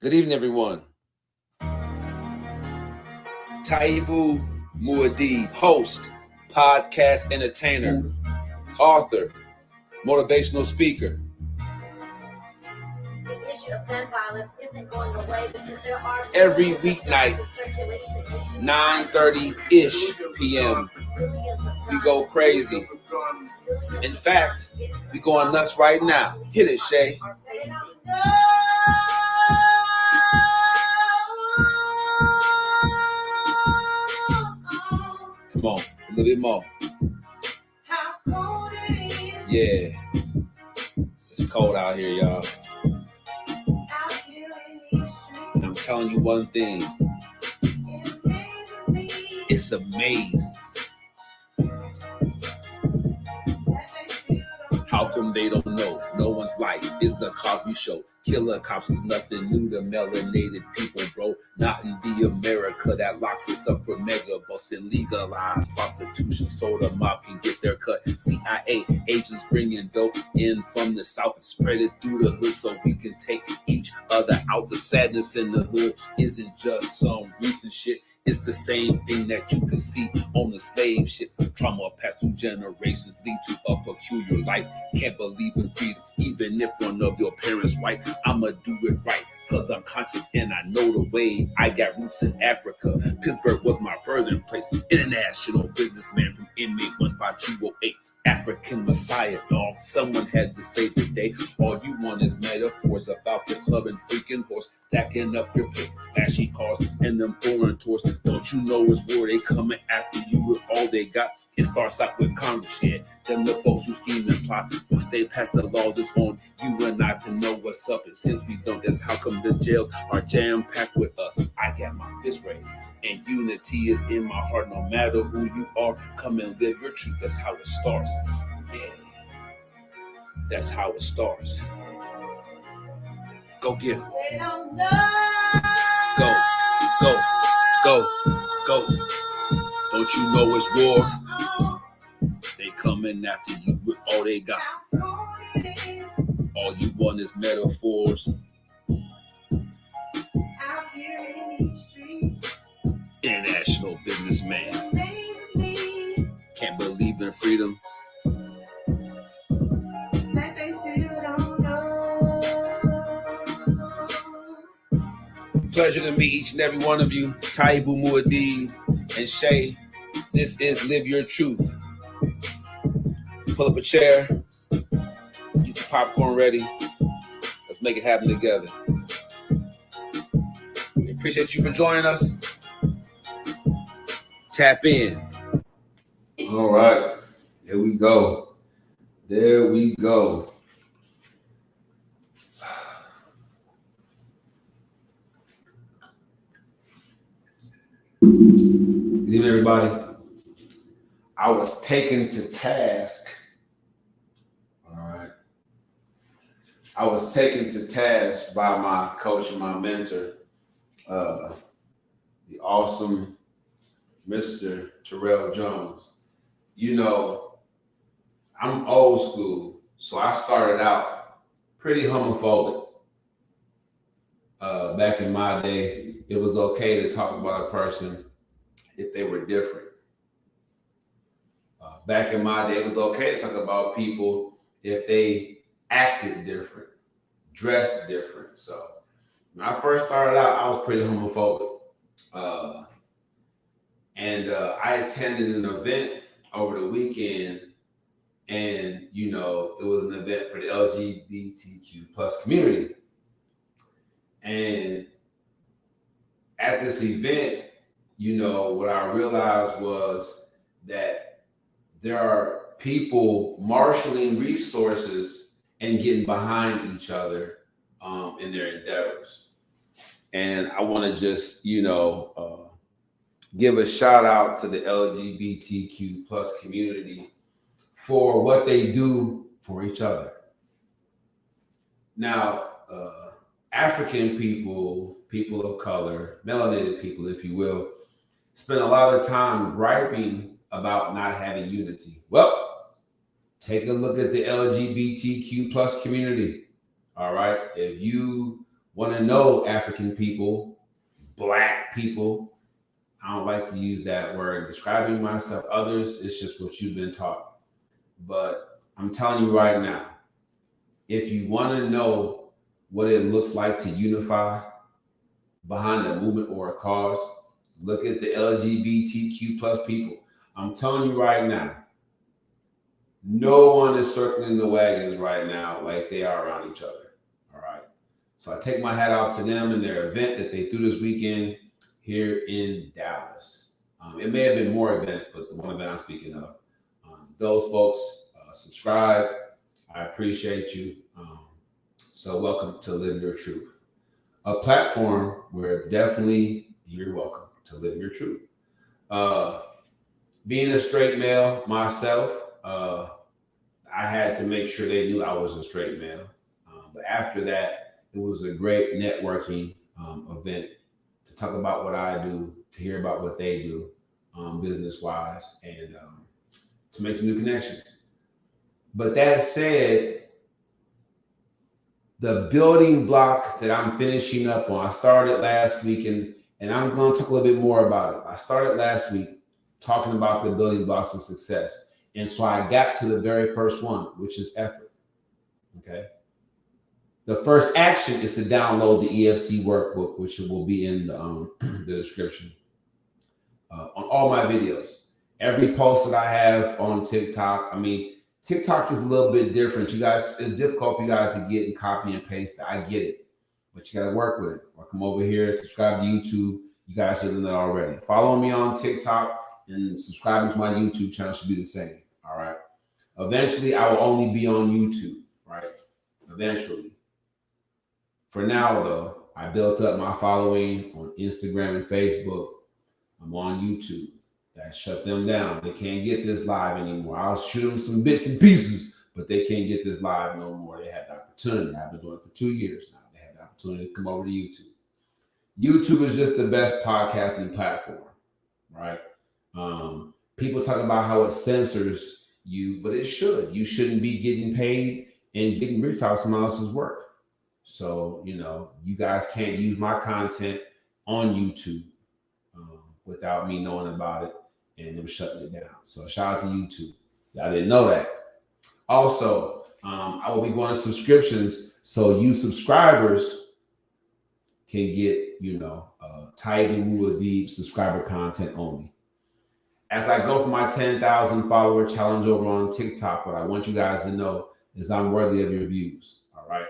Good evening, everyone. Taibu Muad'Dib, host, podcast entertainer, author, motivational speaker. The issue of gun violence isn't going away because there are every weeknight, 9:30-ish p.m. We go crazy. In fact, we going nuts right now. Hit it, Shay. Come on, a little bit more. Yeah, it's cold out here, y'all. And I'm telling you one thing. It's amazing. How come they don't know? No one's life is the Cosby Show. Killer cops is nothing new to melanated people, bro. Not in the America that locks us up for mega busting, legalized prostitution so the mob can get their cut. CIA agents bringing dope in from the south and spread it through the hood so we can take each other out. The sadness in the hood isn't just some recent shit. It's the same thing that you can see on the slave ship. Trauma passed through generations lead to a peculiar life. Can't believe in freedom, even if one of your parents white. I'ma do it right, cause I'm conscious and I know the way. I got roots in Africa. Pittsburgh was my birthing place. International businessman from inmate 15208. African Messiah, dog. Someone had to save the day. All you want is metaphors about the club and freaking horse. Stacking up your pay, flashy cars, and them foreign tours. Don't you know it's war? They coming after you with all they got. It starts out with Congress, yeah. Them the folks who scheme and plot. Once they pass the laws, it's on you and I to know what's up. And since we don't, that's how come the jails are jam-packed with us. I got my fist raised. And unity is in my heart. No matter who you are, come and live your truth. That's how it starts. Yeah. That's how it starts. Go get it. Go, go, go, go. Don't you know it's war? They coming after you with all they got. All you want is metaphors. International businessman. Can't believe in freedom. Pleasure to meet each and every one of you. Taibu Muad'Dib and Shay. This is Live Your Truth. Pull up a chair. Get your popcorn ready. Let's make it happen together. We appreciate you for joining us. Tap in. All right. Here we go. There we go. Good evening, everybody. I was taken to task. All right. I was taken to task by my coach and my mentor, the awesome Mr. Terrell Jones. You know, I'm old school, so I started out pretty homophobic. Back in my day, it was okay to talk about a person if they were different. Back in my day, it was okay to talk about people if they acted different, dressed different. So when I first started out, I was pretty homophobic. And I attended an event over the weekend, and, you know, it was an event for the LGBTQ plus community. And at this event, you know, what I realized was that there are people marshaling resources and getting behind each other in their endeavors. And I want to just, you know, give a shout out to the LGBTQ plus community for what they do for each other. Now, African people, people of color, melanated people, if you will, spend a lot of time griping about not having unity. Well, take a look at the LGBTQ plus community. All right. If you want to know African people, black people. I don't like to use that word describing myself. Others, it's just what you've been taught. But I'm telling you right now, if you want to know what it looks like to unify behind a movement or a cause, look at the LGBTQ plus people. I'm telling you right now, no one is circling the wagons right now like they are around each other. All right. So I take my hat off to them and their event that they threw this weekend here in Dallas. It may have been more events, but the one event I'm speaking of, those folks subscribe. I appreciate you. So welcome to Live Your Truth, a platform where definitely you're welcome to live your truth. Being a straight male myself, I had to make sure they knew I was a straight male. But after that, it was a great networking event to talk about what I do, to hear about what they do business-wise, and to make some new connections. But that said, the building block that I'm finishing up on, I started last week, and I'm going to talk a little bit more about it. I started last week talking about the building blocks of success. And so I got to the very first one, which is effort. Okay. The first action is to download the EFC workbook, which will be in the description on all my videos. Every post that I have on TikTok, TikTok is a little bit different. You guys, it's difficult for you guys to get and copy and paste. I get it, but you got to work with it. Or come over here, subscribe to YouTube. You guys should know that already. Follow me on TikTok and subscribing to my YouTube channel should be the same. All right. Eventually, I will only be on YouTube. Right. Eventually. For now, though, I built up my following on Instagram and Facebook. I'm on YouTube. That shut them down. They can't get this live anymore. I'll shoot them some bits and pieces, but they can't get this live no more. They had the opportunity. I've been doing it for 2 years now. They had the opportunity to come over to YouTube. YouTube is just the best podcasting platform, right? People talk about how it censors you, but it should. You shouldn't be getting paid and getting rich off someone else's work. So, you guys can't use my content on YouTube without me knowing about it and them shutting it down. So shout out to YouTube. I didn't know that. Also, I will be going to subscriptions so you subscribers can get, Tiger Mula Deep subscriber content only. As I go for my 10,000 follower challenge over on TikTok, what I want you guys to know is I'm worthy of your views. All right.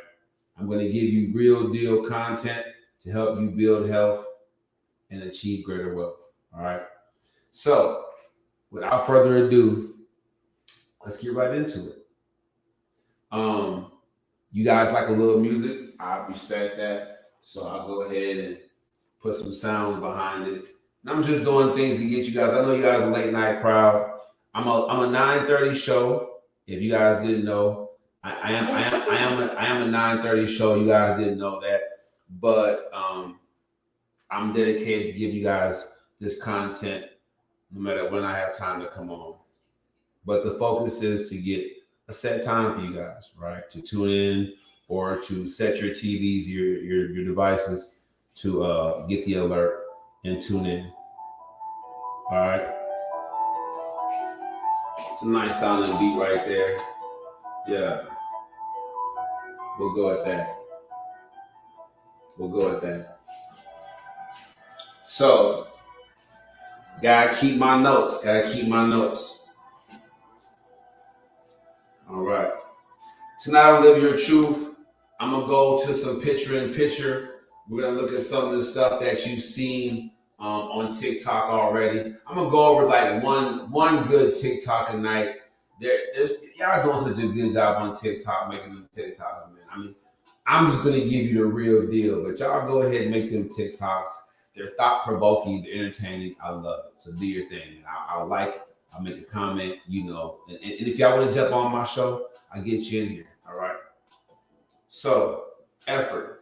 I'm going to give you real deal content to help you build health and achieve greater wealth. All right. So without further ado, let's get right into it. You guys like a little music? I respect that. So I'll go ahead and put some sound behind it. And I'm just doing things to get you guys. I know you guys are a late night crowd. I'm a 9:30 show. If you guys didn't know, I am a 9:30 show. You guys didn't know that, but I'm dedicated to give you guys this content no matter when I have time to come on. But the focus is to get a set time for you guys, right? To tune in or to set your TVs, your devices to get the alert and tune in. All right. It's a nice sounding beat right there. Yeah. We'll go at that. So, gotta keep my notes. All right. Tonight on Live Your Truth, I'm gonna go to some picture-in-picture. We're gonna look at some of the stuff that you've seen on TikTok already. I'm gonna go over like one good TikTok a night. Y'all doing such a good job on TikTok making them TikToks, man. I'm just gonna give you the real deal, but y'all go ahead and make them TikToks. They're thought-provoking, they're entertaining. I love it. So do your thing. I'll like it. I'll make a comment, And if y'all want to jump on my show, I'll get you in here. All right. So, effort.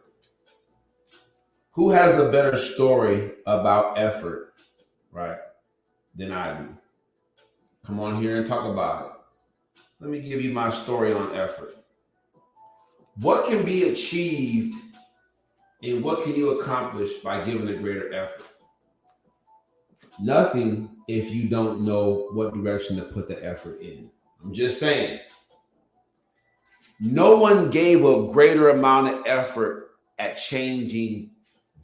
Who has a better story about effort, right, than I do? Come on here and talk about it. Let me give you my story on effort. What can be achieved And what can you accomplish by giving a greater effort? Nothing if you don't know what direction to put the effort in. I'm just saying. No one gave a greater amount of effort at changing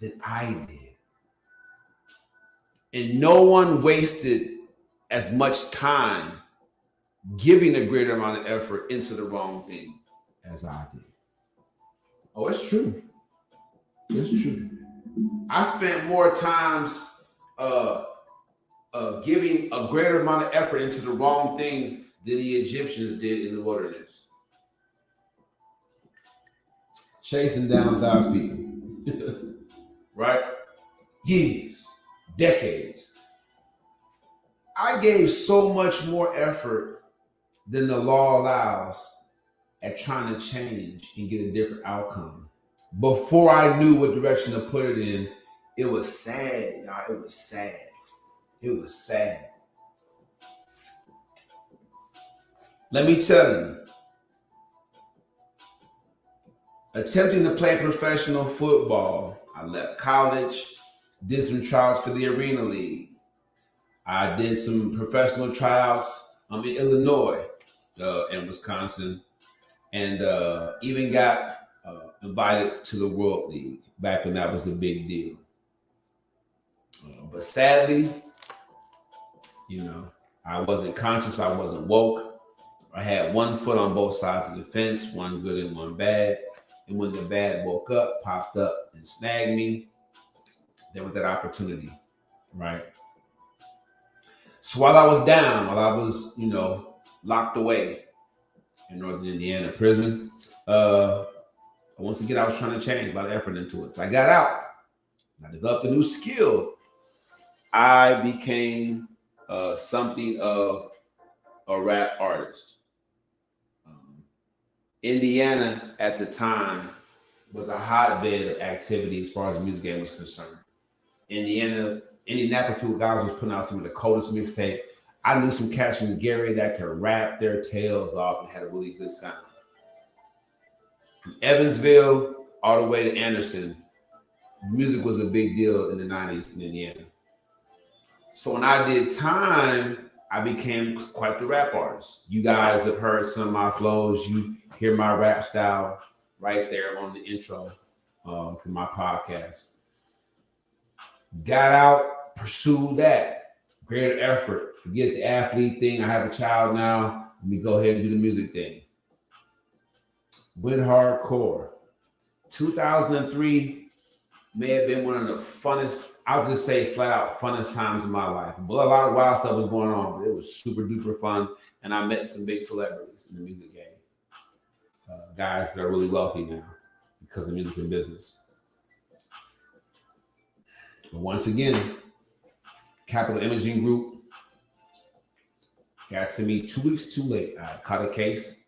than I did. And no one wasted as much time giving a greater amount of effort into the wrong thing as I did. Oh, it's true. It's true. I spent more times giving a greater amount of effort into the wrong things than the Egyptians did in the wilderness. Chasing down God's people. Right? Years, decades. I gave so much more effort than the law allows at trying to change and get a different outcome. Before I knew what direction to put it in, it was sad, y'all. It was sad. It was sad. Let me tell you, attempting to play professional football, I left college, did some tryouts for the Arena League. I did some professional tryouts in Illinois and Wisconsin, and even got invited to the World League back when that was a big deal. But sadly, I wasn't conscious. I wasn't woke. I had one foot on both sides of the fence, one good and one bad. And when the bad woke up, popped up and snagged me, there was that opportunity, right? So while I was down, while I was, locked away in Northern Indiana prison, once again, I was trying to change a lot of effort into it. So I got out. I developed a new skill. I became something of a rap artist. Indiana at the time was a hotbed of activity as far as the music game was concerned. Indianapolis guys was putting out some of the coldest mixtape. I knew some cats from Gary that could rap their tails off and had a really good sound. From Evansville all the way to Anderson, music was a big deal in the 90s in Indiana. So when I did time, I became quite the rap artist. You guys have heard some of my flows. You hear my rap style right there on the intro for my podcast. Got out, pursued that. Greater effort. Forget the athlete thing. I have a child now. Let me go ahead and do the music thing. Went hardcore. 2003 may have been one of the funnest, I'll just say flat out funnest times in my life. But a lot of wild stuff was going on, but it was super duper fun. And I met some big celebrities in the music game. Guys that are really wealthy now because of music and business. But once again, Capital Imaging Group got to me 2 weeks too late. I caught a case,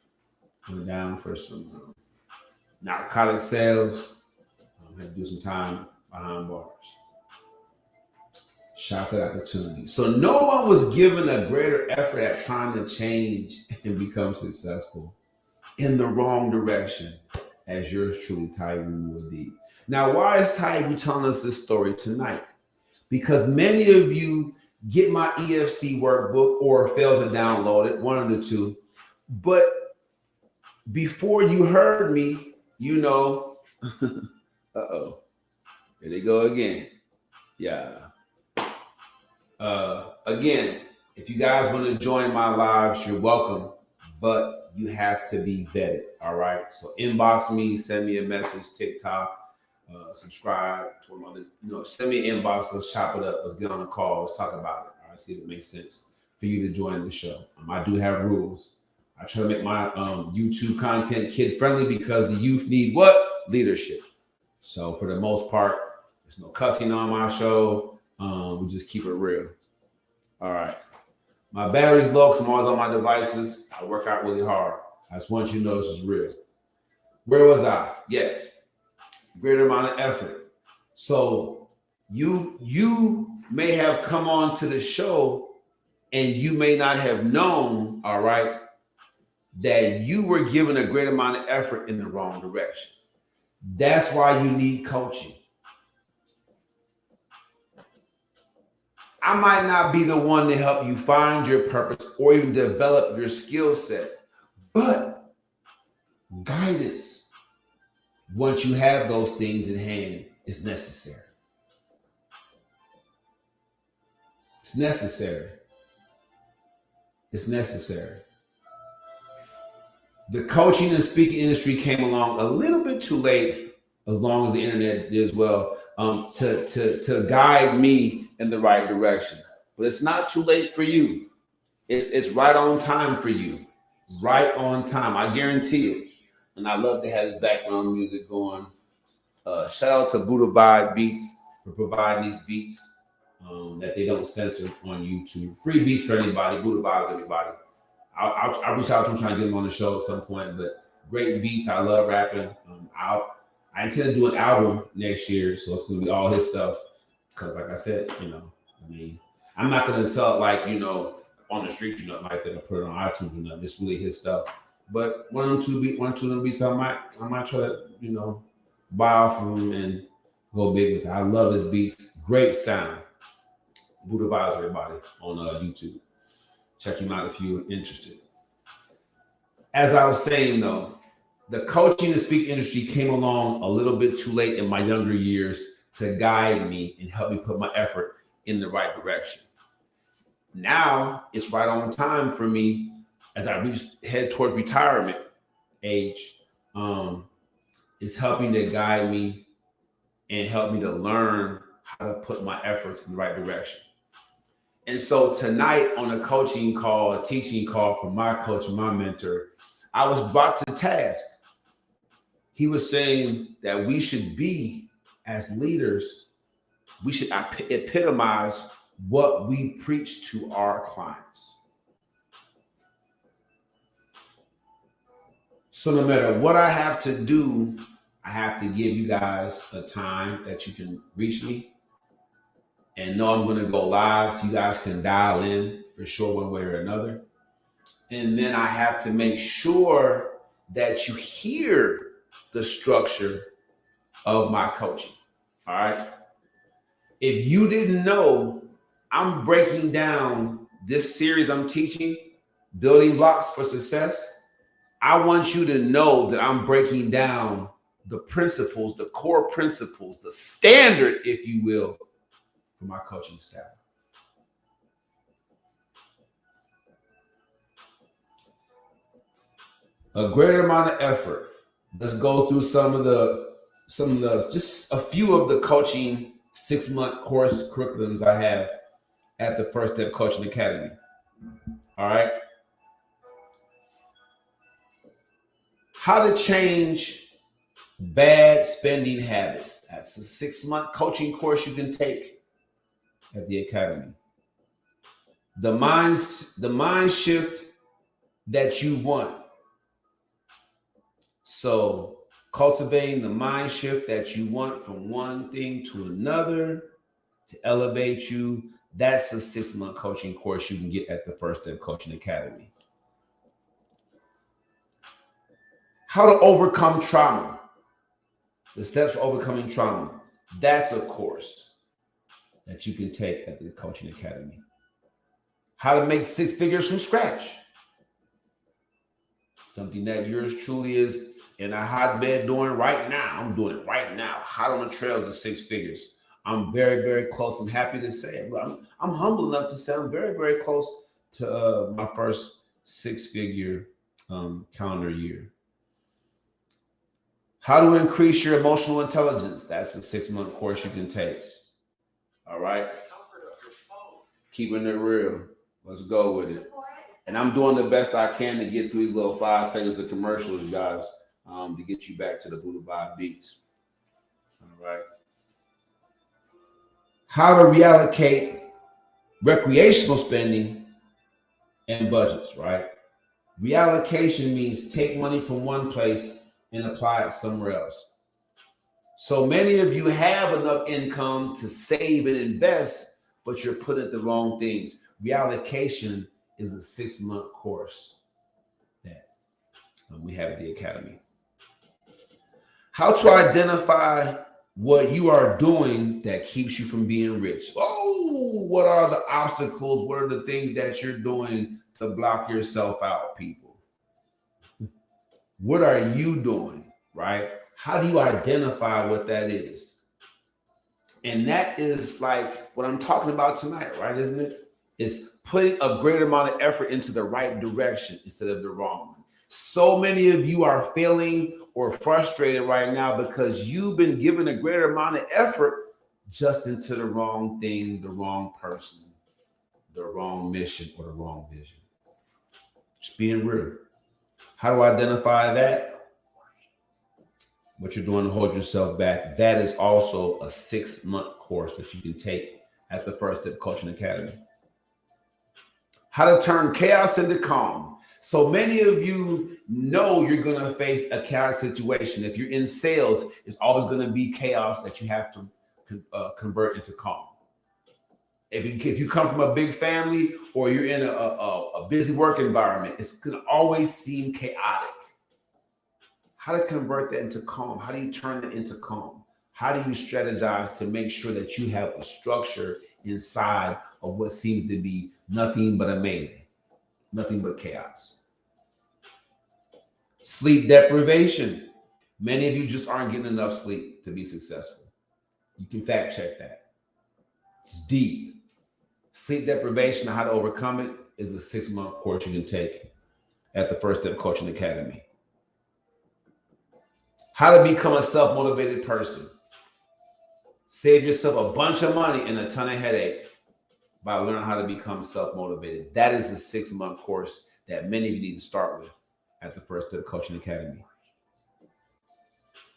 went down for some narcotic sales. Had to do some time behind bars. Shot that opportunity. So no one was given a greater effort at trying to change and become successful in the wrong direction as yours truly, Taibu Wadid. Now, why is Taibu telling us this story tonight? Because many of you get my EFC workbook or fail to download it, one of the two. But before you heard me, uh-oh. Here they go again. Yeah. Again, if you guys want to join my lives, you're welcome, but you have to be vetted. All right. So inbox me, send me a message, TikTok, subscribe to one of the, send me an inbox. Let's chop it up. Let's get on a call. Let's talk about it. All right. See if it makes sense for you to join the show. I do have rules. I try to make my YouTube content kid friendly because the youth need what? Leadership. So for the most part, there's no cussing on my show. We just keep it real. All right. My battery's low because I'm always on my devices. I work out really hard. I just want you to know this is real. Where was I? Yes. Greater amount of effort. So you may have come on to the show and you may not have known, all right, that you were given a great amount of effort in the wrong direction. That's why you need coaching. I might not be the one to help you find your purpose or even develop your skill set, but guidance, once you have those things in hand, is necessary. It's necessary. It's necessary. The coaching and speaking industry came along a little bit too late, as long as the internet did as well, to guide me in the right direction. But it's not too late for you. It's right on time for you. Right on time. I guarantee it. And I love to have this background music going. Shout out to Buddha Vibe Beats for providing these beats that they don't censor on YouTube. Free beats for anybody. Buddha Vibes, everybody. I'll reach out to him, trying to get him on the show at some point. But great beats. I love rapping. I intend to do an album next year, so it's going to be all his stuff. Because, like I said, I'm not going to sell it like, on the street, like that, or put it on iTunes or nothing. It's really his stuff. But one of them beats, I might try to, buy off of him and go big with it. I love his beats. Great sound. Buddha Vibes, everybody, on YouTube. Check him out if you're interested. As I was saying, though, the coaching and speaking industry came along a little bit too late in my younger years to guide me and help me put my effort in the right direction. Now it's right on time for me as I head towards retirement age. It's helping to guide me and help me to learn how to put my efforts in the right direction. And so tonight on a coaching call, a teaching call from my coach, my mentor, I was brought to task. He was saying that we should be, as leaders, we should epitomize what we preach to our clients. So no matter what I have to do, I have to give you guys a time that you can reach me and know I'm going to go live so you guys can dial in for sure one way or another. And then I have to make sure that you hear the structure of my coaching. All right. If you didn't know, I'm breaking down this series I'm teaching, Building Blocks for Success. I want you to know that I'm breaking down the principles, the core principles, the standard, if you will, for my coaching staff. A greater amount of effort. Let's go through some of the just a few of the coaching 6-month course curriculums I have at the First Step Coaching Academy. All right. How to change bad spending habits. That's a 6-month coaching course you can take at the academy. The mind shift that you want. So cultivating the mind shift that you want from one thing to another to elevate you. That's a 6-month coaching course you can get at the First Step Coaching Academy. How to overcome trauma. The steps for overcoming trauma. That's a course that you can take at the Coaching Academy. How to make 6 figures from scratch. Something that yours truly is in a hotbed doing right now. I'm doing it right now. Hot on the trails of 6 figures. I'm very, very close. I'm happy to say it. I'm humble enough to say I'm very, very close to my first 6-figure calendar year. How to increase your emotional intelligence. That's a 6-month course you can take. All right. Keeping it real. Let's go with it. And I'm doing the best I can to get through these little 5 seconds of commercials, guys, to get you back to the Buddha Vibe Beats. All right. How to reallocate recreational spending and budgets, right? Reallocation means take money from one place and apply it somewhere else. So many of you have enough income to save and invest, but you're putting it the wrong things. Reallocation is a 6-month course that we have at the academy. How to identify what you are doing that keeps you from being rich. Oh, what are the obstacles? What are the things that you're doing to block yourself out, people? What are you doing, right? How do you identify what that is? And that is like what I'm talking about tonight, right? Isn't it? It's putting a greater amount of effort into the right direction instead of the wrong one. So many of you are failing or frustrated right now because you've been given a greater amount of effort just into the wrong thing, the wrong person, the wrong mission, or the wrong vision. Just being real. How do I identify that? What you're doing to hold yourself back. That is also a 6-month course that you can take at the First Step Coaching Academy. How to turn chaos into calm. So many of you know you're going to face a chaos situation. If you're in sales, it's always going to be chaos that you have to convert into calm. If you come from a big family or you're in a busy work environment, it's going to always seem chaotic. How to convert that into calm? How do you turn it into calm? How do you strategize to make sure that you have a structure inside of what seems to be nothing but amazing, nothing but chaos? Sleep deprivation. Many of you just aren't getting enough sleep to be successful. You can fact check that. It's deep. Sleep deprivation and how to overcome it is a 6-month course you can take at the First Step Coaching Academy. How to become a self-motivated person. Save yourself a bunch of money and a ton of headache by learning how to become self-motivated. That is a 6-month course that many of you need to start with at the First Step Coaching Academy.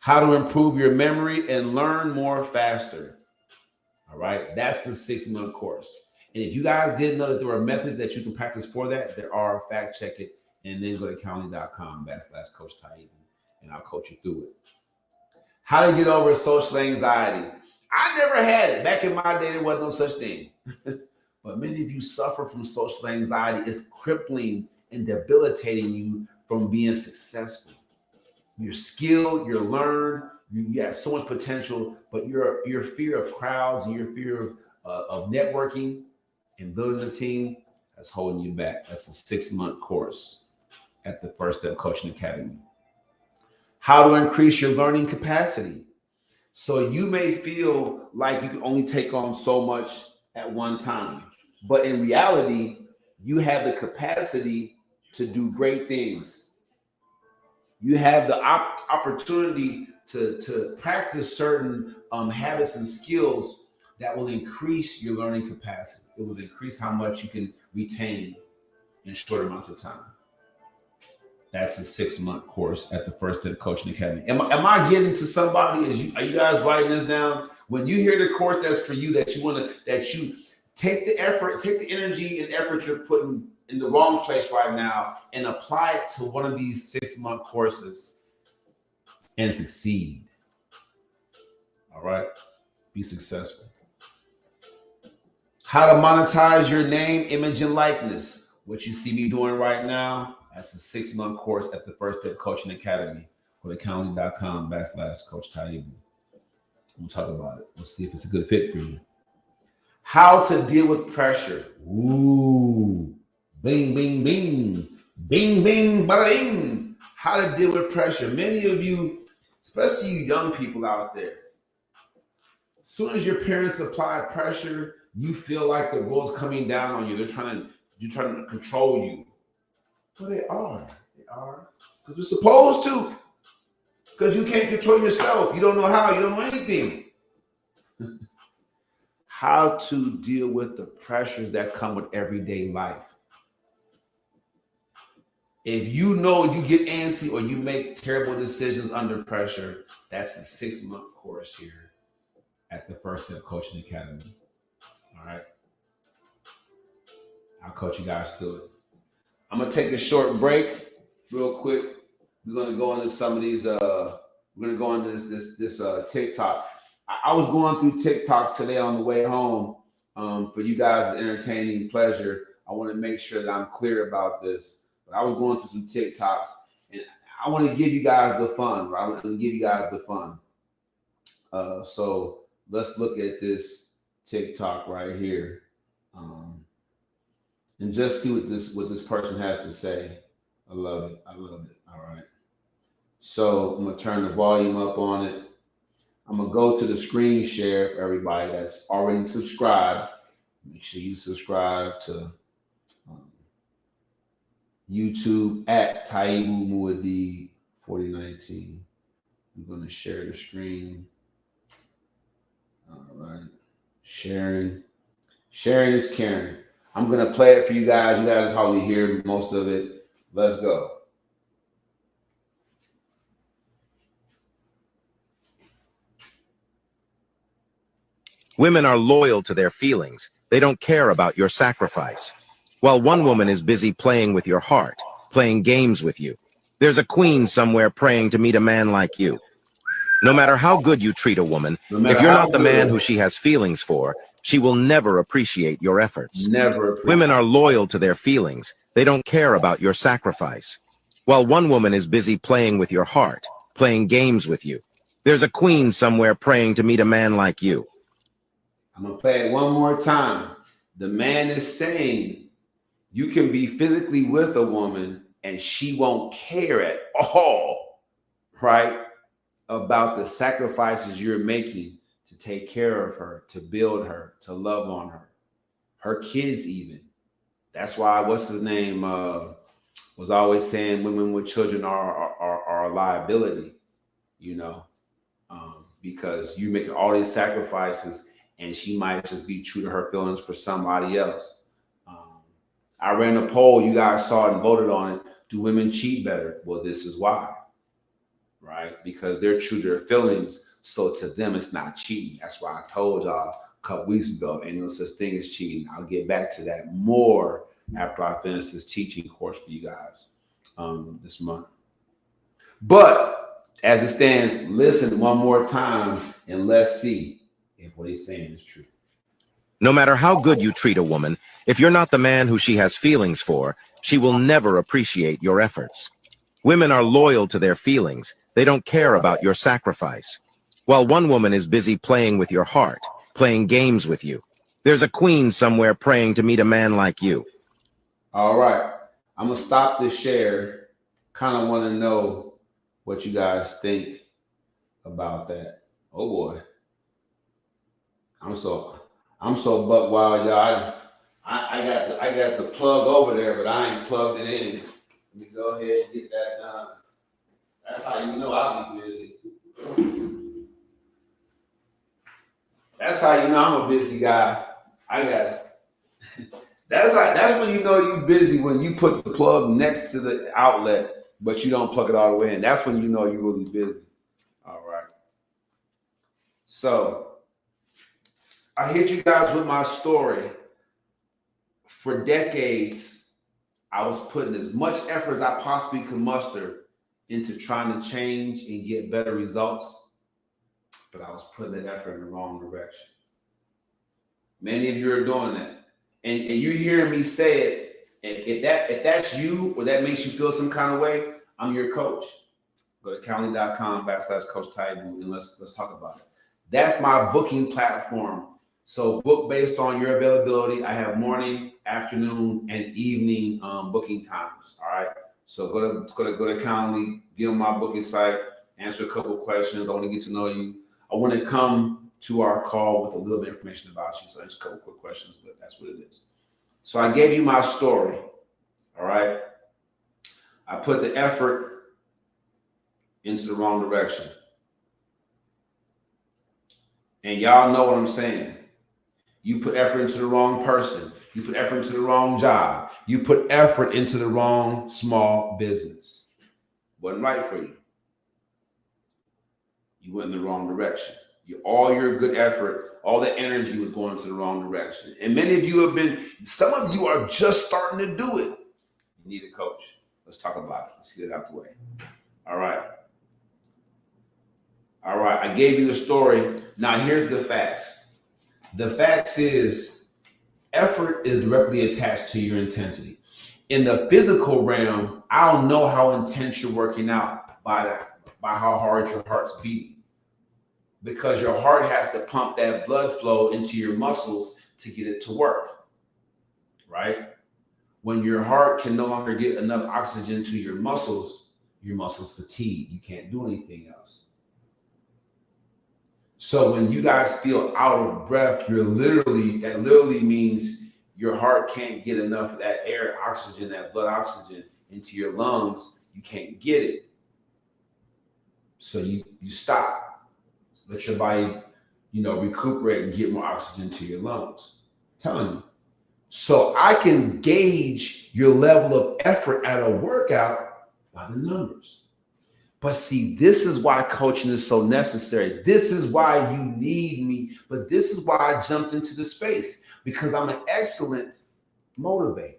How to improve your memory and learn more faster. All right, that's the 6-month course. And if you guys didn't know that there were methods that you can practice for that, there are. Fact check it and then go to calendly.com/Coach Taibbi and I'll coach you through it. How to get over social anxiety. I never had it. Back in my day, there was no such thing. But many of you suffer from social anxiety. It's crippling and debilitating you from being successful. You're skilled, you're learned, you have so much potential, but your fear of crowds and your fear of networking and building a team, that's holding you back. That's a 6-month course at the First Step Coaching Academy. How to increase your learning capacity. So you may feel like you can only take on so much at one time, but in reality, you have the capacity to do great things. You have the opportunity to practice certain habits and skills that will increase your learning capacity. It will increase how much you can retain in short amounts of time. That's a 6-month course at the First Step Coaching Academy. Am I getting to somebody? Are you guys writing this down? When you hear the course that's for you, that you take the effort, take the energy and effort you're putting in the wrong place right now and apply it to one of these 6-month courses and succeed. All right? Be successful. How to monetize your name, image, and likeness. What you see me doing right now, that's a 6-month course at the First Step Coaching Academy. Go to calendly.com/Coach Taibbi. We'll talk about it. We'll see if it's a good fit for you. How to deal with pressure. Ooh. Bing, bing, bing. Bing, bing, bada bing. How to deal with pressure. Many of you, especially you young people out there, as soon as your parents apply pressure, you feel like the world's coming down on you. You're trying to control you. Well, they are. Because we're supposed to. Because you can't control yourself. You don't know how. You don't know anything. How to deal with the pressures that come with everyday life. If you know you get antsy or you make terrible decisions under pressure, that's a 6-month course here at the First Step Coaching Academy. All right. I'll coach you guys through it. I'm going to take a short break real quick. We're going to go into some of these, we're going to go into this TikTok. I was going through TikToks today on the way home for you guys' entertaining pleasure. I want to make sure that I'm clear about this. But I was going through some TikToks and I want to give you guys the fun, right? I want to give you guys the fun. So let's look at this TikTok right here, and just see what this person has to say. I love it. I love it. All right. So I'm gonna turn the volume up on it. I'm gonna go to the screen share for everybody that's already subscribed. Make sure you subscribe to YouTube at Taibu Muad'Dib 4019. I'm gonna share the screen. All right. Sharing is caring. I'm gonna play it for you guys. You guys probably hear most of it. Let's go. Women are loyal to their feelings. They don't care about your sacrifice. While one woman is busy playing with your heart, playing games with you, there's a queen somewhere praying to meet a man like you. No matter how good you treat a woman, if you're not the man who she has feelings for, she will never appreciate your efforts. Women are loyal to their feelings. They don't care about your sacrifice. While one woman is busy playing with your heart, playing games with you, there's a queen somewhere praying to meet a man like you. I'm going to play it one more time. The man is saying you can be physically with a woman and she won't care at all, right, about the sacrifices you're making to take care of her, to build her, to love on her kids even. That's why, what's his name, was always saying women with children are a liability, you know, because you make all these sacrifices and she might just be true to her feelings for somebody else. I ran a poll, you guys saw it and voted on it. Do women cheat better? Well, this is why, right? Because they're true to their feelings. So to them, it's not cheating. That's why I told y'all a couple weeks ago, ain't no such thing as cheating. I'll get back to that more after I finish this teaching course for you guys this month. But as it stands, listen one more time and let's see if what he's saying is true. No matter how good you treat a woman, if you're not the man who she has feelings for, she will never appreciate your efforts. Women are loyal to their feelings. They don't care about your sacrifice. While one woman is busy playing with your heart, playing games with you, there's a queen somewhere praying to meet a man like you. All right. I'm going to stop this share. Kind of want to know what you guys think about that. Oh, boy. I'm so buck wild, y'all. I got the plug over there, but I ain't plugged it in. Let me go ahead and get that done. That's how you know I'll be busy. That's how you know I'm a busy guy. I got it. That's when you know you're busy, when you put the plug next to the outlet, but you don't plug it all the way in. That's when you know you're really busy. All right. So I hit you guys with my story. For decades, I was putting as much effort as I possibly could muster into trying to change and get better results, but I was putting that effort in the wrong direction. Many of you are doing that. And you're hearing me say it. And if that's you or that makes you feel some kind of way, I'm your coach. Go to Calendly.com/Coach Taibu and let's talk about it. That's my booking platform. So book based on your availability. I have morning, afternoon, and evening booking times. All right. So go to Calendly, get on my booking site, answer a couple of questions. I want to get to know you. I want to come to our call with a little bit of information about you. So just a couple quick questions, but that's what it is. So I gave you my story. All right. I put the effort into the wrong direction. And y'all know what I'm saying. You put effort into the wrong person. You put effort into the wrong job. You put effort into the wrong small business. Wasn't right for you. You went in the wrong direction. All your good effort, all the energy was going into the wrong direction. And many of you some of you are just starting to do it. You need a coach. Let's talk about it. Let's get it out the way. All right. All right. I gave you the story. Now here's the facts. The facts is effort is directly attached to your intensity. In the physical realm, I'll know how intense you're working out by how hard your heart's beating. Because your heart has to pump that blood flow into your muscles to get it to work, right? When your heart can no longer get enough oxygen to your muscles fatigue. You can't do anything else. So when you guys feel out of breath, that literally means your heart can't get enough of that air, oxygen, that blood oxygen into your lungs. You can't get it. So you stop. Let your body, recuperate and get more oxygen to your lungs. I'm telling you. So I can gauge your level of effort at a workout by the numbers. But see, this is why coaching is so necessary. This is why you need me. But this is why I jumped into the space, because I'm an excellent motivator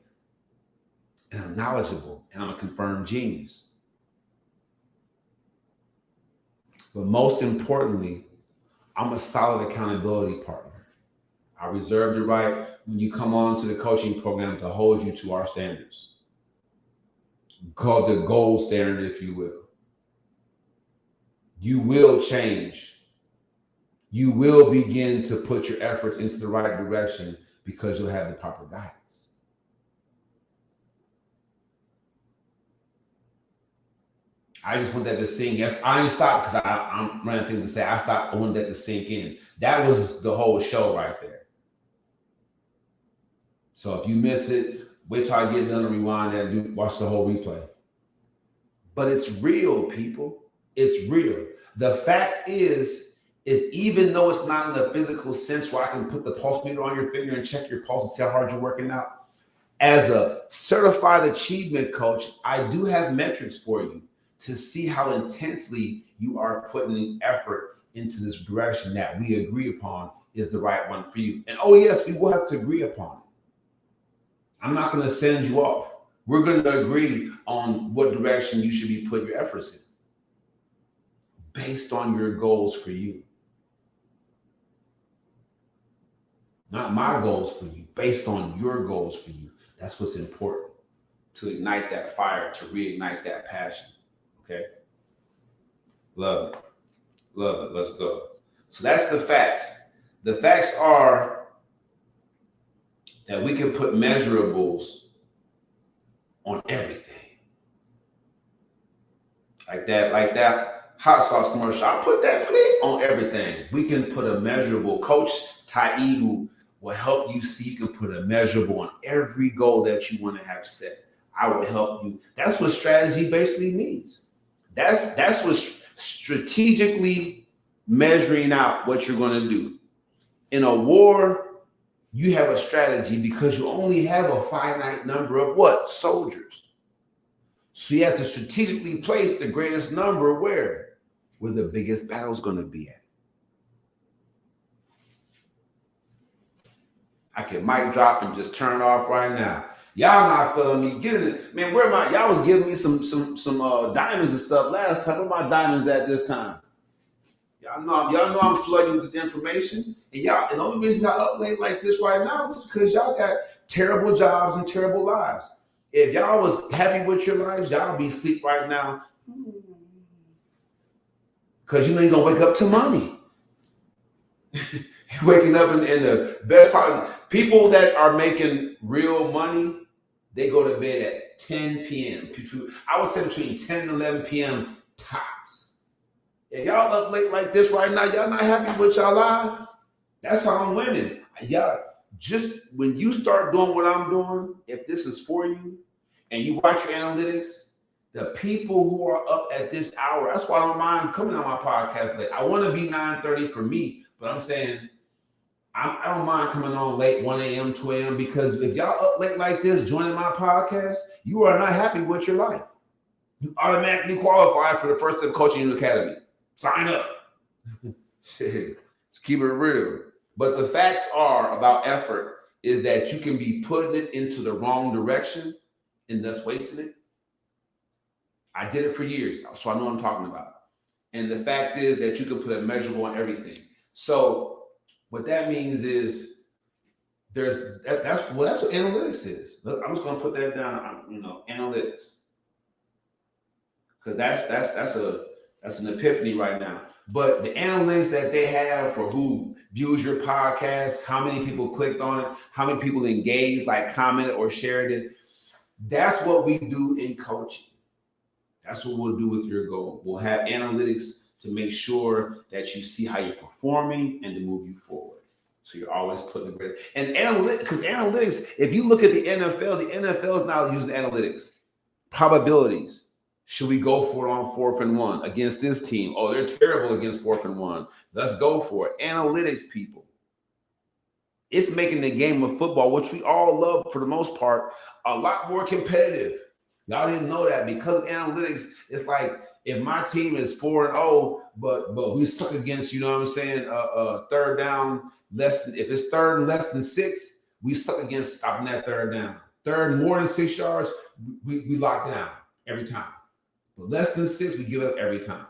and I'm knowledgeable and I'm a confirmed genius. But most importantly, I'm a solid accountability partner. I reserve the right when you come on to the coaching program to hold you to our standards. Called the gold standard, if you will. You will change. You will begin to put your efforts into the right direction because you'll have the proper guidance. I just want that to sink. I didn't stop because I'm running things to say. I wanted that to sink in. That was the whole show right there. So if you missed it, wait till I get done and rewind and watch the whole replay. But it's real, people. It's real. The fact is even though it's not in the physical sense where I can put the pulse meter on your finger and check your pulse and see how hard you're working out, as a certified achievement coach, I do have metrics for you to see how intensely you are putting effort into this direction that we agree upon is the right one for you. And oh yes, we will have to agree upon it. I'm not going to send you off. We're going to agree on what direction you should be putting your efforts in based on your goals for you. Not my goals for you, based on your goals for you. That's what's important, to ignite that fire, to reignite that passion. Okay? Love it. Love it. Let's go. So that's the facts. The facts are that we can put measurables on everything. Like that hot sauce commercial. I'll put that on everything. We can put a measurable. Coach Taibu will help you see you can put a measurable on every goal that you want to have set. I will help you. That's what strategy basically means. That's what strategically measuring out what you're going to do. In a war, you have a strategy because you only have a finite number of what? Soldiers. So you have to strategically place the greatest number where the biggest battle is going to be at. I can mic drop and just turn off right now. Y'all not feeling me. Get it, man. Where am I? Y'all was giving me some diamonds and stuff last time. Where my diamonds at this time? Y'all know I'm flooding with this information. And the only reason y'all up late like this right now is because y'all got terrible jobs and terrible lives. If y'all was happy with your lives, y'all be asleep right now. Because you're gonna wake up to money. You're waking up in the best part. People that are making real money, they go to bed at 10 p.m. I would say between 10 and 11 p.m. tops. If y'all up late like this right now, y'all not happy with y'all life, that's how I'm winning. Y'all, just when you start doing what I'm doing, if this is for you, and you watch your analytics, the people who are up at this hour, that's why I don't mind coming on my podcast late. I want to be 9:30 for me, but I'm saying I don't mind coming on late, 1 a.m., 2 a.m., because if y'all up late like this, joining my podcast, you are not happy with your life. You automatically qualify for the First Step Coaching Academy. Sign up. Let's keep it real. But the facts are about effort is that you can be putting it into the wrong direction and thus wasting it. I did it for years, so I know what I'm talking about. And the fact is that you can put a measurable on everything. So what that means is That's what analytics is. Look, I'm just gonna put that down. Analytics, because that's an epiphany right now. But the analytics that they have for who views your podcast, how many people clicked on it, how many people engaged, like commented or shared it, that's what we do in coaching. That's what we'll do with your goal. We'll have analytics to make sure that you see how you're performing and to move you forward. So you're always putting the great and analytics, if you look at the NFL is now using analytics. Probabilities. Should we go for it on 4th and 1 against this team? Oh, they're terrible against 4th and 1. Let's go for it. Analytics, people. It's making the game of football, which we all love for the most part, a lot more competitive. Y'all didn't know that because of analytics. It's like if my team is 4-0, but we suck against, third down less than, if it's third and less than 6, we suck against stopping that third down. Third more than 6 yards, we lock down every time. But less than 6, we give up every time.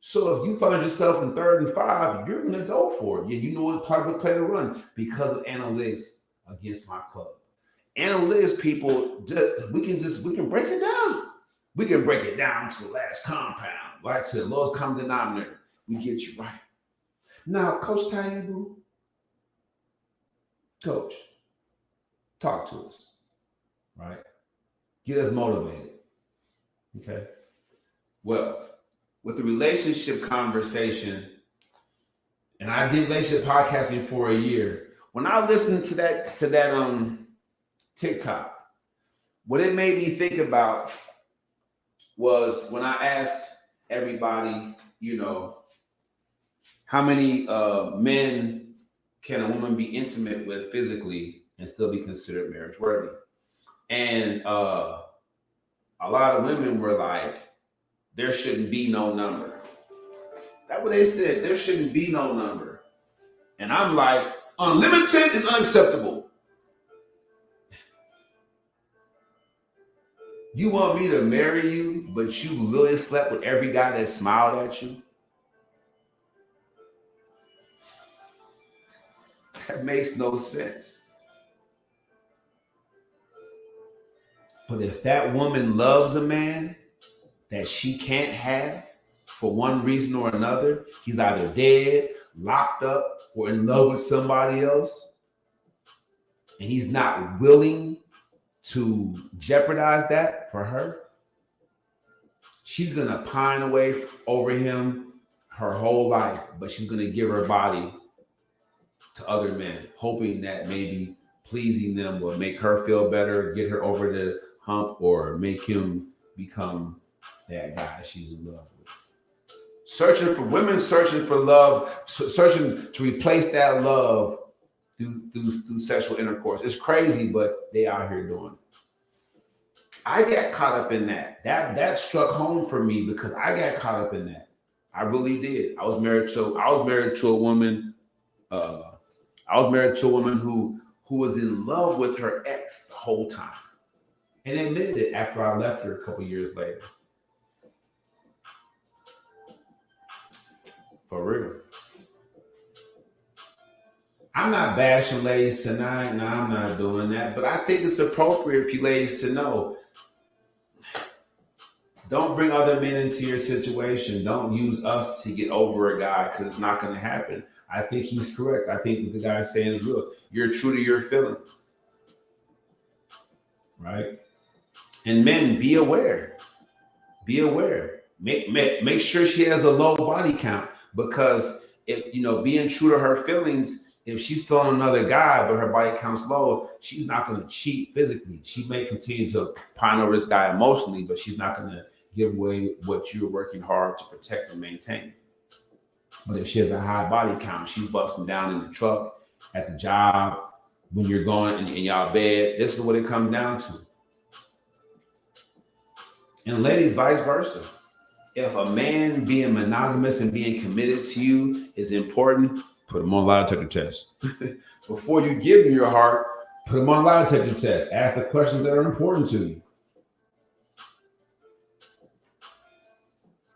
So if you find yourself in 3rd and 5, you're gonna go for it. Yeah, you know what play to run because of analytics against my club. Analytics, people, we can break it down. We can break it down to the last compound, right? To the lowest common denominator. We get you right. Now, Coach Taibu, Coach, talk to us, right? Get us motivated, okay? Well, with the relationship conversation, and I did relationship podcasting for a year. When I listened to that TikTok, what it made me think about was when I asked everybody, how many men can a woman be intimate with physically and still be considered marriage worthy? And a lot of women were like, there shouldn't be no number. That's what they said. There shouldn't be no number. And I'm like, unlimited is unacceptable. You want me to marry you, but you really slept with every guy that smiled at you? That makes no sense. But if that woman loves a man that she can't have for one reason or another, he's either dead, locked up, or in love with somebody else, and he's not willing to jeopardize that for her, she's gonna pine away over him her whole life, but she's gonna give her body to other men, hoping that maybe pleasing them will make her feel better, get her over the hump, or make him become that guy she's in love with. Searching for love, searching to replace that love through sexual intercourse. It's crazy, but they out here doing it. I got caught up in that. That struck home for me because I got caught up in that. I really did. I was married to a woman. I was married to a woman who was in love with her ex the whole time, and admitted it after I left her a couple years later. For real. I'm not bashing ladies tonight. No, I'm not doing that. But I think it's appropriate for you ladies to know. Don't bring other men into your situation. Don't use us to get over a guy because it's not going to happen. I think he's correct. I think what the guy's saying is, look, you're true to your feelings. Right? And men, be aware. Be aware. Make sure she has a low body count, because if being true to her feelings, if she's feeling another guy but her body count's low, she's not going to cheat physically. She may continue to pine over this guy emotionally, but she's not going to give away what you're working hard to protect and maintain. But if she has a high body count, she's busting down in the truck, at the job, when you're going in y'all bed. This is what it comes down to. And ladies, vice versa. If a man being monogamous and being committed to you is important, put him on a lie detector test. Before you give him your heart, put him on a lie detector test. Ask the questions that are important to you.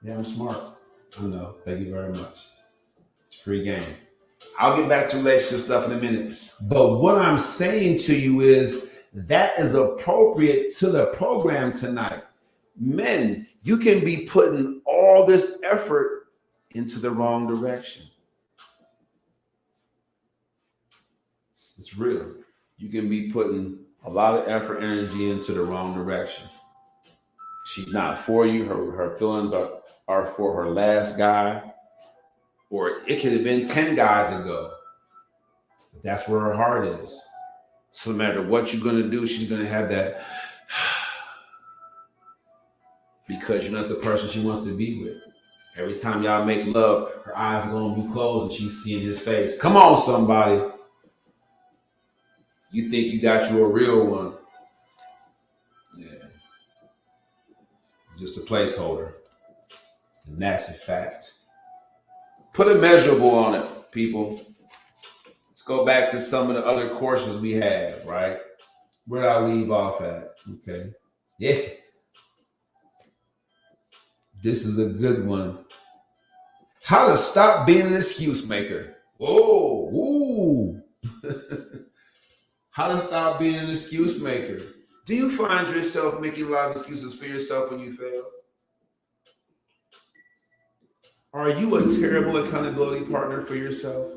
Yeah, I'm smart. I know. Thank you very much. It's free game. I'll get back to relationship stuff in a minute. But what I'm saying to you is that is appropriate to the program tonight. Men, you can be putting all this effort into the wrong direction. It's real. You can be putting a lot of effort, energy into the wrong direction. She's not for you. Her feelings are for her last guy. Or it could have been 10 guys ago. But that's where her heart is. So no matter what you're going to do, she's going to have that because you're not the person she wants to be with. Every time y'all make love, her eyes are going to be closed and she's seeing his face. Come on, somebody. You think you got you a real one. Yeah. Just a placeholder. And that's a fact. Put a measurable on it, people. Let's go back to some of the other courses we have, right? Where did I leave off at? Okay. Yeah. This is a good one. How to stop being an excuse maker. Oh, ooh. How to stop being an excuse maker. Do you find yourself making a lot of excuses for yourself when you fail? Are you a terrible accountability partner for yourself?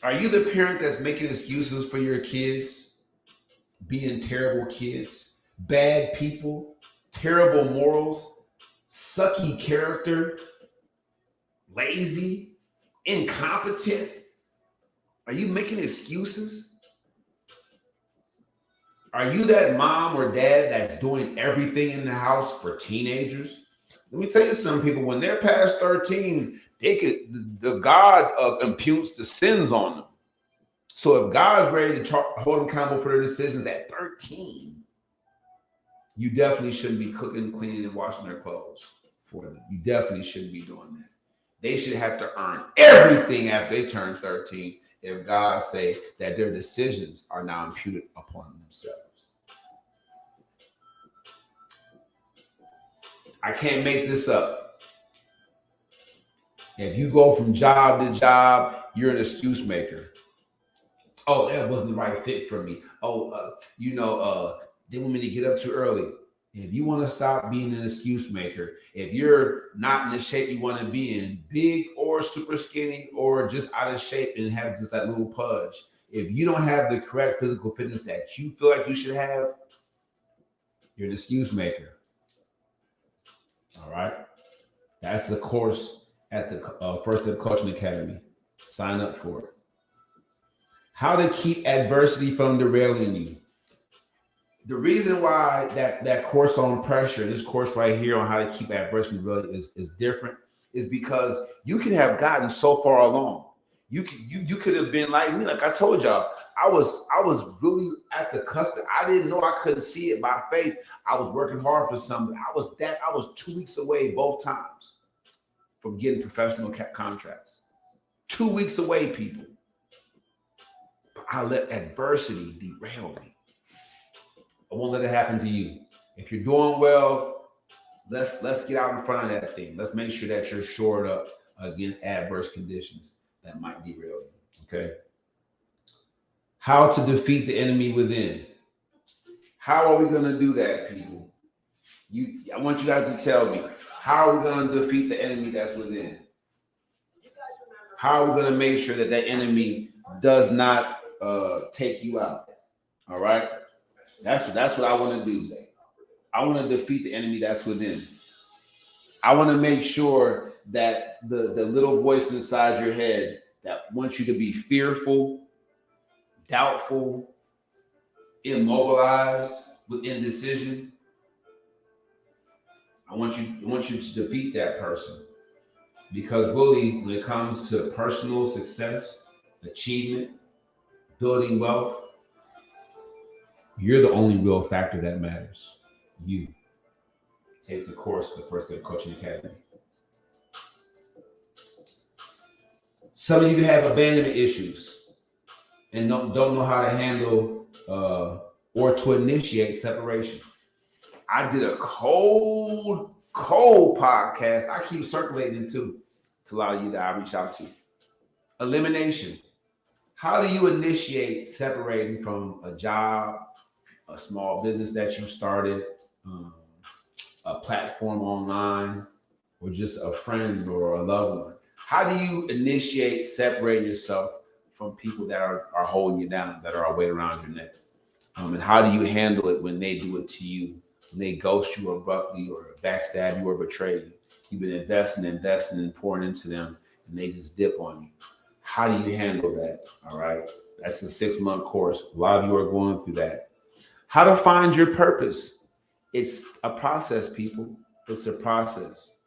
Are you the parent that's making excuses for your kids? Being terrible kids, bad people, terrible morals, sucky character, lazy, incompetent? Are you making excuses? Are you that mom or dad that's doing everything in the house for teenagers? Let me tell you something, people. When they're past 13, the God imputes the sins on them. So if God's ready to hold them accountable for their decisions at 13, you definitely shouldn't be cooking, cleaning, and washing their clothes for them. You definitely shouldn't be doing that. They should have to earn everything after they turn 13 if God say that their decisions are now imputed upon themselves. I can't make this up. If you go from job to job, you're an excuse maker. Oh, that wasn't the right fit for me. Oh, they want me to get up too early. If you want to stop being an excuse maker, if you're not in the shape you want to be in, big or super skinny or just out of shape and have just that little pudge, if you don't have the correct physical fitness that you feel like you should have, you're an excuse maker. All right. That's the course at the First Step Coaching Academy. Sign up for it. How to keep adversity from derailing you. The reason why that course on pressure, this course right here on how to keep adversity from derailing is different is because you can have gotten so far along. You could have been like me. Like I told y'all, I was really at the cusp. I didn't know I couldn't see it by faith. I was working hard for something. I was 2 weeks away both times from getting professional contracts. 2 weeks away, people. But I let adversity derail me. I won't let it happen to you. If you're doing well, let's get out in front of that thing. Let's make sure that you're shored up against adverse conditions that might derail you. Okay. How to defeat the enemy within. How are we going to do that, people? I want you guys to tell me, how are we going to defeat the enemy that's within? How are we going to make sure that enemy does not take you out? All right? That's what I want to do. I want to defeat the enemy that's within. I want to make sure that the little voice inside your head that wants you to be fearful, doubtful, immobilized, with indecision. I want you to defeat that person. Because really, when it comes to personal success, achievement, building wealth, you're the only real factor that matters. You. Take the course at the First Step Coaching Academy. Some of you have abandonment issues and don't know how to handle or to initiate separation. I did a cold podcast. I keep circulating to a lot of you that I reach out to. Elimination. How do you initiate separating from a job, a small business that you started, um, a platform online, or just a friend or a loved one? How do you initiate separating yourself from people that are holding you down, that are a weight around your neck? And how do you handle it when they do it to you, when they ghost you abruptly or backstab you or betray you? You've been investing and pouring into them, and they just dip on you. How do you handle that? All right. That's a 6-month course. A lot of you are going through that. How to find your purpose. It's a process, people. It's a process.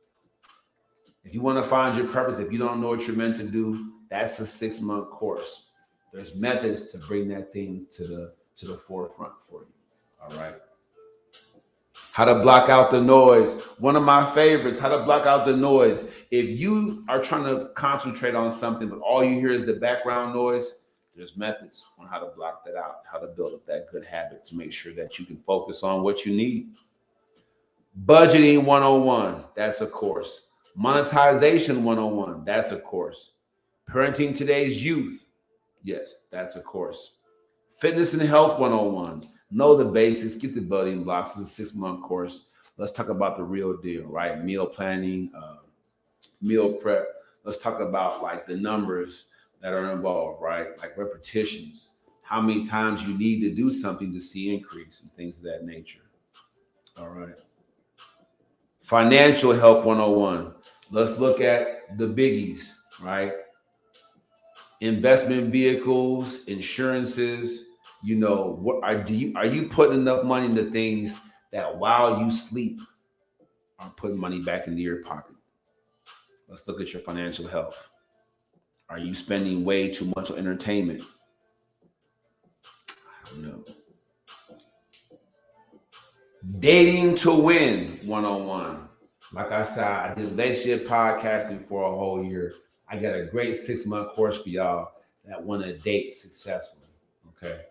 If you want to find your purpose, if you don't know what you're meant to do, that's a 6-month course. There's methods to bring that thing to the forefront for you. All right. How to block out the noise. One of my favorites, how to block out the noise. If you are trying to concentrate on something, but all you hear is the background noise, there's methods on how to block that out, how to build up that good habit to make sure that you can focus on what you need. Budgeting 101, that's a course. Monetization 101, that's a course. Parenting today's youth, yes, that's a course. Fitness and health 101. Know the basics, get the building blocks. It's a 6-month course. Let's talk about the real deal, right? Meal planning, meal prep. Let's talk about like the numbers that are involved, right? Like repetitions, how many times you need to do something to see increase and things of that nature. All right. Financial health 101. Let's look at the biggies, right? Investment vehicles, insurances. You know, what are you putting enough money into things that while you sleep are putting money back into your pocket? Let's look at your financial health. Are you spending way too much on entertainment? I don't know. Dating to win 101. Like I said, I did relationship podcasting for a whole year. I got a great 6-month course for y'all that want to date successfully. Okay.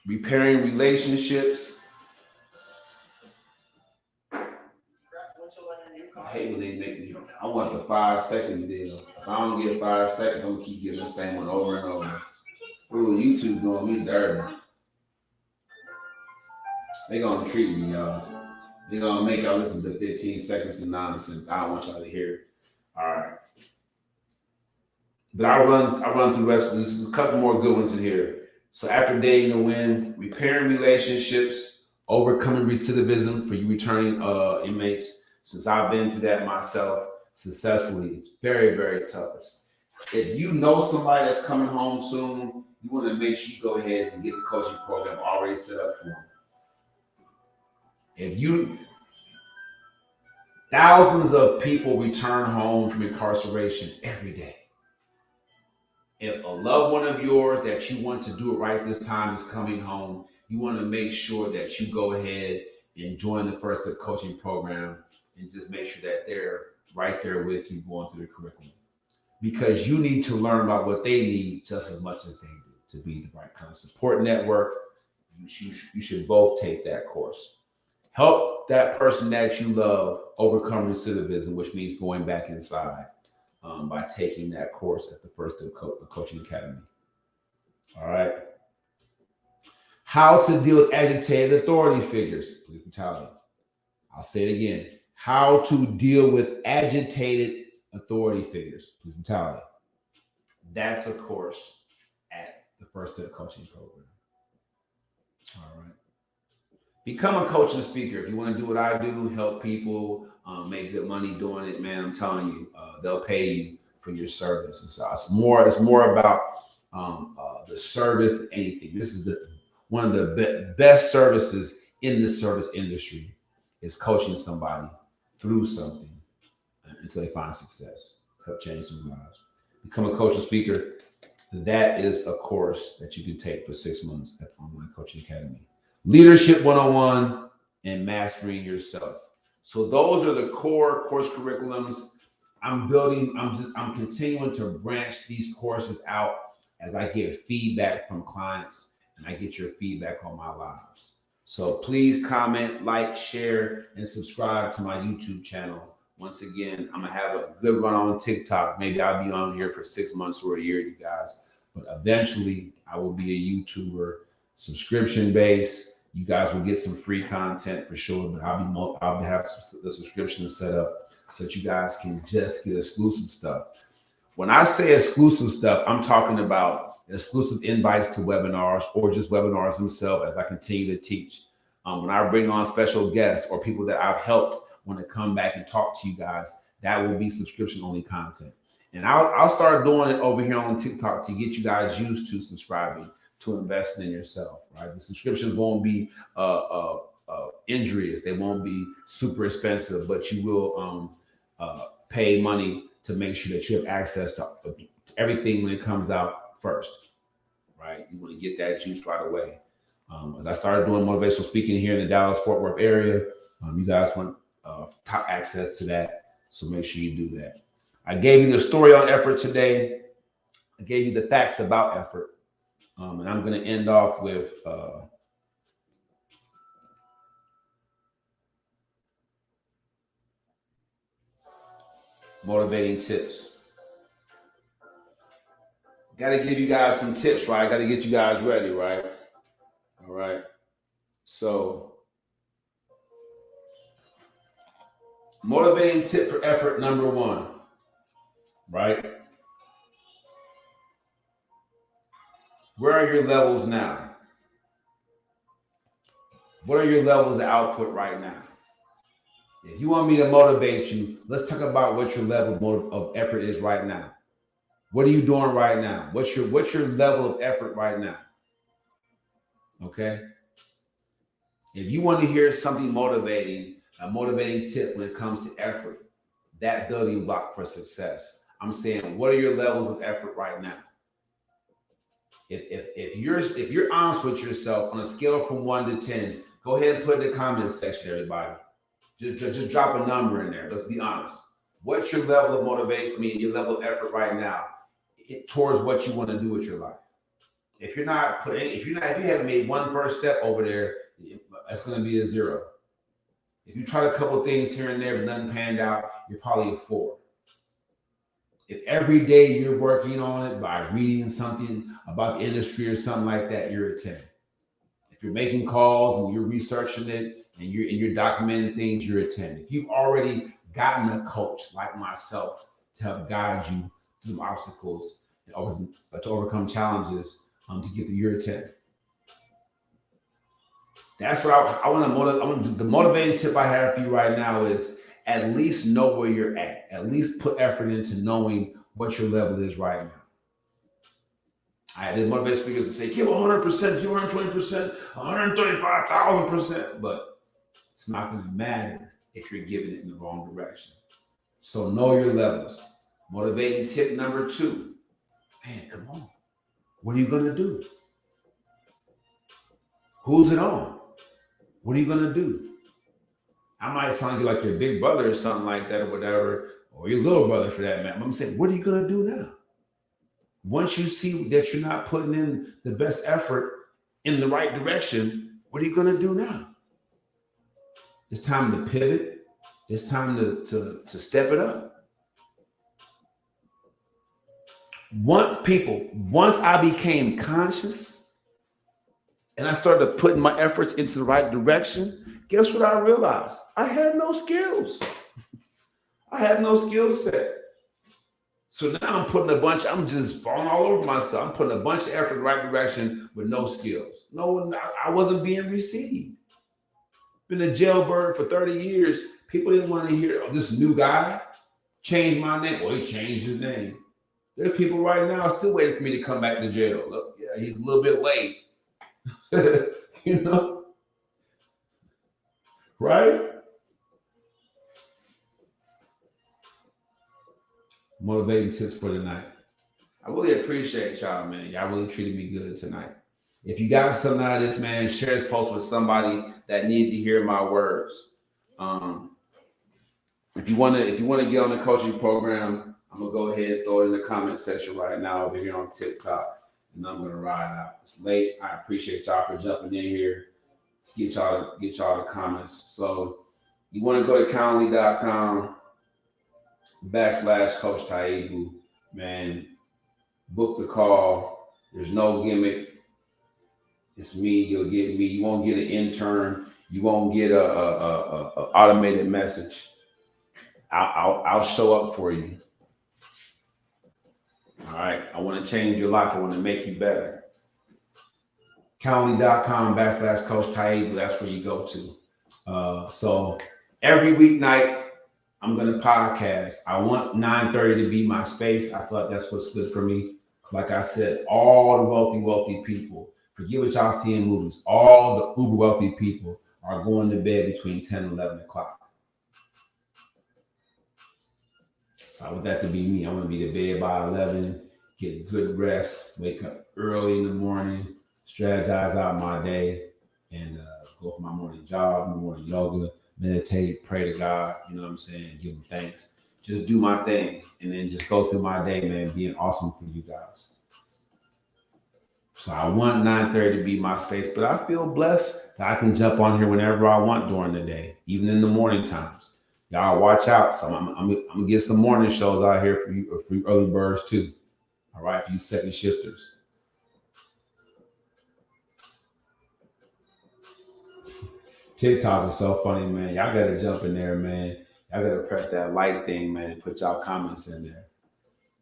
Repairing relationships. I hate when they make me. I want the 5-second deal. If I don't get 5 seconds, I'm gonna keep getting the same one over and over. Ooh, YouTube doing me dirty. They gonna treat me, y'all. They gonna make y'all listen to 15 seconds of nonsense. I don't want y'all to hear it. All right. But I run through the rest of this. There's a couple more good ones in here. So after dating to win, repairing relationships, overcoming recidivism for you returning inmates. Since I've been through that myself successfully, it's very, very tough. If you know somebody that's coming home soon, you want to make sure you go ahead and get the coaching program already set up for them. Thousands of people return home from incarceration every day. If a loved one of yours that you want to do it right this time is coming home, you want to make sure that you go ahead and join the First Step Coaching Program and just make sure that they're right there with you going through the curriculum. Because you need to learn about what they need just as much as they do to be the right kind of support network. You should both take that course. Help that person that you love overcome recidivism, which means going back inside. By taking that course at the First Step Coaching Academy. All right. How to deal with agitated authority figures. Police brutality. I'll say it again. How to deal with agitated authority figures. Police brutality. That's a course at the First Step Coaching Program. All right. Become a coach and speaker. If you want to do what I do, help people, make good money doing it, man, I'm telling you, they'll pay you for your service. It's more about the service than anything. This is one of the best services in the service industry is coaching somebody through something until they find success, help change some lives. Become a coach and speaker. That is a course that you can take for 6 months at Online Coaching Academy. Leadership 101 and mastering yourself. So those are the core course curriculums. I'm continuing to branch these courses out as I get feedback from clients and I get your feedback on my lives. So please comment, like, share, and subscribe to my YouTube channel, Once again, I'm gonna have a good run on TikTok. Maybe I'll be on here for 6 months or a year, you guys. But eventually, I will be a YouTuber, subscription based. You guys will get some free content for sure. But I'll have the subscription set up so that you guys can just get exclusive stuff. When I say exclusive stuff, I'm talking about exclusive invites to webinars or just webinars themselves as I continue to teach. When I bring on special guests or people that I've helped want to come back and talk to you guys, that will be subscription only content. And I'll start doing it over here on TikTok to get you guys used to subscribing, to investing in yourself, right? The subscriptions won't be injurious. They won't be super expensive, but you will pay money to make sure that you have access to everything when it comes out first, right? You want to get that juice right away. As I started doing motivational speaking here in the Dallas-Fort Worth area, you guys want top access to that, so make sure you do that. I gave you the story on effort today. I gave you the facts about effort. And I'm going to end off with motivating tips. Got to give you guys some tips, right? Got to get you guys ready, right? All right. So, motivating tip for effort number 1, right? Where are your levels now? What are your levels of output right now? If you want me to motivate you, let's talk about what your level of effort is right now. What are you doing right now? What's your level of effort right now? Okay. If you want to hear something motivating, a motivating tip when it comes to effort, that building block for success, I'm saying, what are your levels of effort right now? If you're honest with yourself on a scale from 1 to 10, go ahead and put in the comments section, everybody. Just drop a number in there. Let's be honest. What's your level of motivation? I mean, your level of effort right now towards what you want to do with your life. If you haven't made one first step over there, that's going to be a 0. If you tried a couple of things here and there but nothing panned out, you're probably a 4. If every day you're working on it by reading something about the industry or something like that, you're a 10. If you're making calls and you're researching it and you're documenting things, you're a 10. If you've already gotten a coach like myself to help guide you through obstacles and to overcome challenges, to get the you're a 10. That's what I want to motivate. The motivating tip I have for you right now is at least know where you're at. At least put effort into knowing what your level is right now. I did motivate speakers to say, give 100%, give 120%, 135,000%, but it's not going to matter if you're giving it in the wrong direction. So know your levels. Motivating tip number 2. Man, come on. What are you going to do? Who's it on? What are you going to do? I might sound you like your big brother or something like that or whatever, or your little brother for that matter. I'm saying, what are you going to do now? Once you see that you're not putting in the best effort in the right direction, what are you going to do now? It's time to pivot. It's time to step it up. Once I became conscious and I started putting my efforts into the right direction, guess what I realized? I had no skills. I had no skill set. So now I'm just falling all over myself. I'm putting a bunch of effort in the right direction with no skills. I wasn't being received. Been a jailbird for 30 years. People didn't want to hear, oh, this new guy changed my name. Well, he changed his name. There's people right now still waiting for me to come back to jail. Look, yeah, he's a little bit late. You know? Right? Motivating tips for tonight. I really appreciate y'all, man. Y'all really treated me good tonight. If you got something out of this, man, share this post with somebody that needed to hear my words. If you want to get on the coaching program, I'm gonna go ahead and throw it in the comment section right now over here on TikTok, and I'm gonna ride out. It's late. I appreciate y'all for jumping in here. Let's get y'all the comments. So you want to go to Calendly.com. /Coach Taibu. Man, book the call. There's no gimmick. It's me. You'll get me. You won't get an intern. You won't get a automated message. I'll show up for you. All right. I want to change your life. I want to make you better. Calendly.com /Coach Taibu. That's where you go to. So every weeknight, I'm going to podcast. I want 9:30 to be my space. I feel like that's what's good for me. Like I said, all the wealthy people, forget what y'all see in movies. All the uber wealthy people are going to bed between 10 and 11 o'clock. So I want that to be me. I want to be to bed by 11, get good rest, wake up early in the morning, strategize out my day, and go for my morning jog, my morning yoga, meditate, pray to God, you know what I'm saying, give him thanks. Just do my thing and then just go through my day, man, being awesome for you guys. So I want 9:30 to be my space, but I feel blessed that I can jump on here whenever I want during the day, even in the morning times. Y'all watch out. So I'm gonna get some morning shows out here for you early birds too. All right, for you second shifters. TikTok is so funny, man. Y'all gotta jump in there, man. Y'all gotta press that like thing, man. Put y'all comments in there.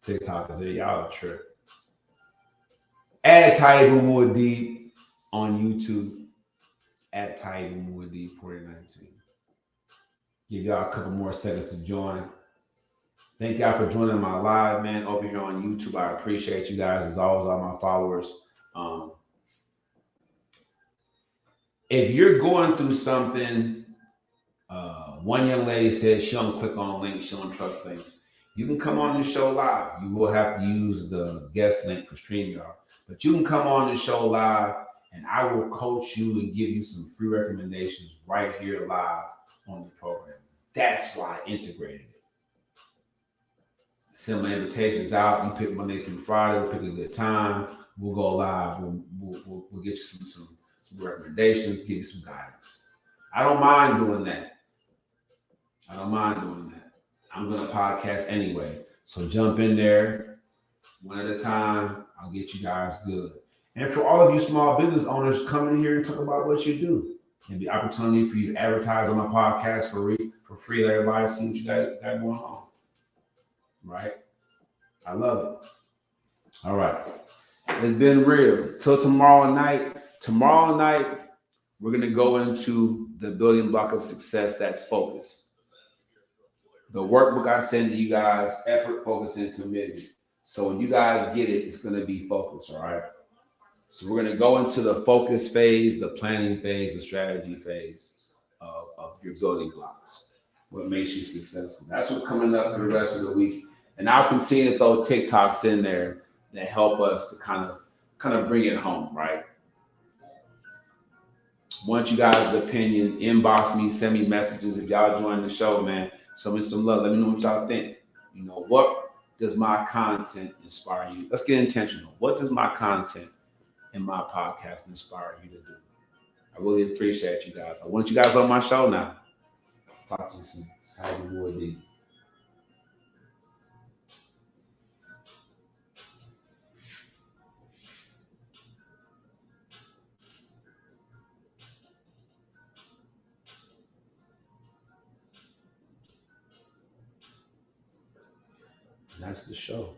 TikTok is there. Y'all a trip. Add Taibu Muad'Dib on YouTube. At Taibu Muad'Dib 4019. Give y'all a couple more seconds to join. Thank y'all for joining my live, man, over here on YouTube. I appreciate you guys as always, all my followers. If you're going through something, one young lady said she don't click on links, she don't trust links. You can come on the show live. You will have to use the guest link for StreamYard. But you can come on the show live and I will coach you and give you some free recommendations right here live on the program. That's why I integrated it. Send my invitations out. You pick Monday through Friday. We'll pick a good time. We'll go live. We'll get you some recommendations, give you some guidance. I don't mind doing that. I'm going to podcast anyway. So jump in there one at a time. I'll get you guys good. And for all of you small business owners, come in here and talk about what you do. And the opportunity for you to advertise on my podcast for free. Let everybody see what you got going on. Right? I love it. All right. It's been real. Till tomorrow night. Tomorrow night, we're going to go into the building block of success that's focus. The workbook I send to you guys, effort, focus, and commitment. So when you guys get it, it's going to be focused, all right? So we're going to go into the focus phase, the planning phase, the strategy phase of your building blocks. What makes you successful. That's what's coming up for the rest of the week. And I'll continue to throw TikToks in there that help us to kind of bring it home, right? Want you guys' opinion, inbox me, send me messages. If y'all join the show, man, show me some love. Let me know what y'all think. You know, what does my content inspire you? Let's get intentional. What does my content in my podcast inspire you to do? I really appreciate you guys. I want you guys on my show now. Talk to you soon. It's Taibu Muad'Dib. That's the show.